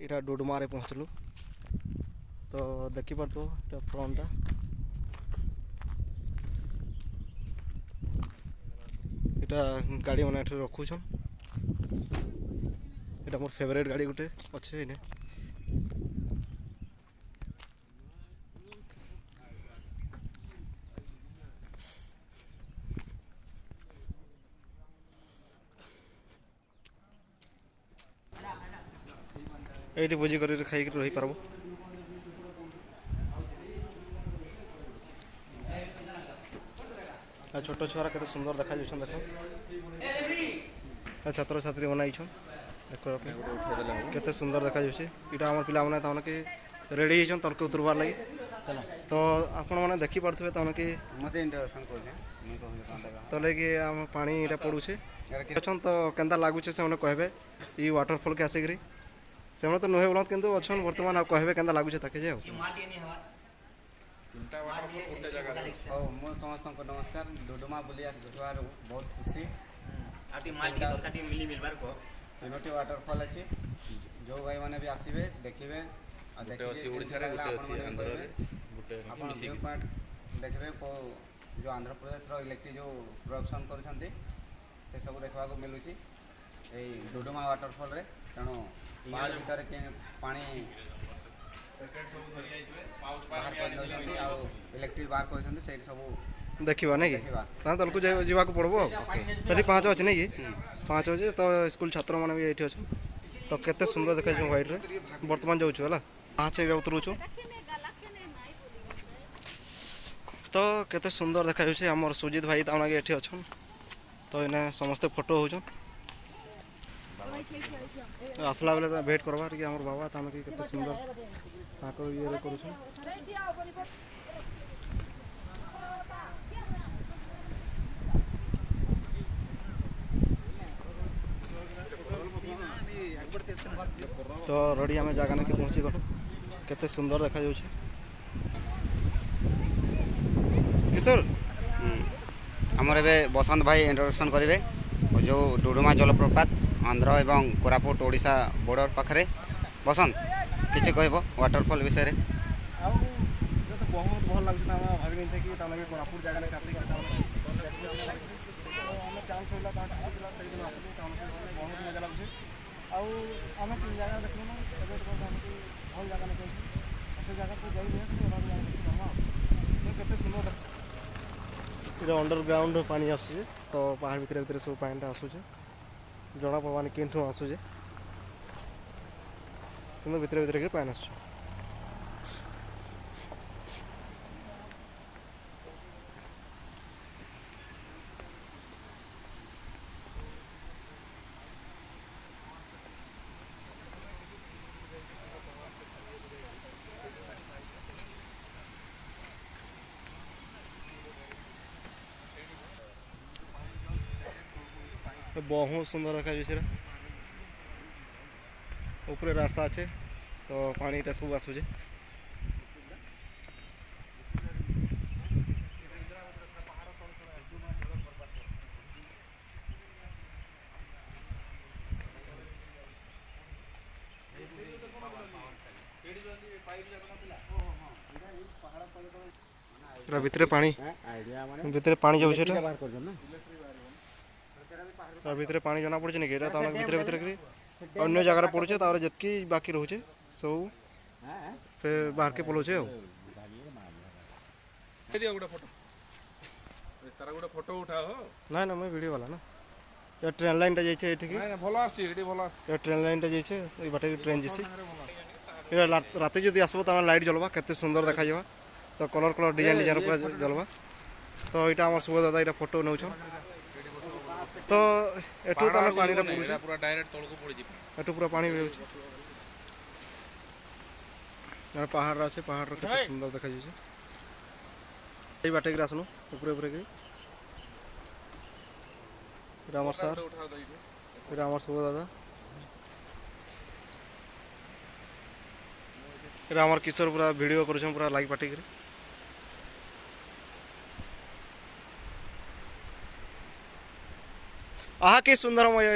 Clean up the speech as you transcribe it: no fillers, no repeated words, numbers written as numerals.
इटा डुडुमारे पहुँचलु तो देखिपार तो फ्रंटा इटा गाड़ी मैंने रखुछन इटा मोर फेवरेट गाड़ी गुटे अच्छे इने ये भोजी कर खाई रही पार्ब छोट छुआ के सुंदर देखा देख छात्र छात्री बनाई देख के सुंदर देखा यहाँ आम पिला मैंने कि रेडी होन तर्क उतरबार लगे तो आपण मैंने देखी पारे तमने कि तले कि आम पानी इटा पड़ूचे अच्छा तो केन्ता लगुचे से कहबे ये वाटरफॉल के आसिक से तो नुहे बोलत किंतु अच्छन वर्तमान कहबे केन्ता लागुचे ताके जे समस्त नमस्कार डुडुमा बुली आसबार बहुत खुशी तीनोटी वाटरफॉल अच्छी जो भाई मैंने भी आसबे देखिए देखिए जो आंध्र प्रदेश इलेक्ट्रिक जो प्रोडक्शन कर सब देखा मिलूँ डुडुमा वाटरफॉल रे तेणु पहाड़ भितर पानी बाहर कर इलेक्ट्रिक बाहर कर सब देखा नहीं कि तलक जावाक पड़ो से 5 अच्छे नहीं कि 5 अच्छे तो स्कूल छात्र मैंने भी ये अच्छे तो केते सुंदर देखा व्हाइट रे बर्तमान जाऊँ है 5 उतरुचु तो केते सुंदर देखा आमर सुजित भाई तमागे ये अच्छन तो इन्हें समस्ते फोटो हो आसला बेले भेट करवा आम बाबा तमें कि सुंदर ये कर तो रड़ी आम जगह ना पहुँची गलु केते सुंदर देखा किशोर आमर ए बसंत भाई इंट्रोडक्शन करेंगे जो डुडुमा जलप्रपात आंध्र एवं कोरापुट ओडिशा बॉर्डर पाखे बसंत किसी कह वाटरफॉल विषय रे बहुत भल लगे भावी नहीं कि कोरापुट जगह चान्स है बहुत मजा लगे आम 3 जगह देख भल जगह नहीं से जगह को जाइए सुंदर अंडरग्राउंड पानी आसूचे तो पहाड़ भितर भितर सब पानीटा आसूचे जना पड़वानी केठू आसूचे कि भितर भितर पानी आस बहुत सुंदर देखा ऊपर रास्ता अच्छे तो पानीटा सब आसूचे भितर पानी जाऊँ भितर पानी जना पड़े नहीं कि भितर भितर अन्य जगार पड़ुचे जितकी बाकी रोचे सब फिर बाहर के पलोचे ना ना मैं वीडियो वाला ना या ट्रेन लाइन जाइए ट्रेन लाइन जाइए बाटे ट्रेन जीसी रात जो आसब तो लाइट जलवा केते सुंदर देखा जावा तो कलर कलर डिजाइन डिजाइन पूरा जलवा तो यहाँ आम शुभ दादा यहाँ फोटो नौ तो एठू तो पानी पूरा डायरेक्ट तलक पड़ एठू पूरा पानी पहाड़ अच्छे पहाड़ केते सुंदर देखा बाटे कि आसनु ऊपर ऊपर आमर सार आमर शुभ दादा आमर किशोर पूरा वीडियो कर पूरा लाइक पाटिक ଆହା କି ସୁନ୍ଦରମୟ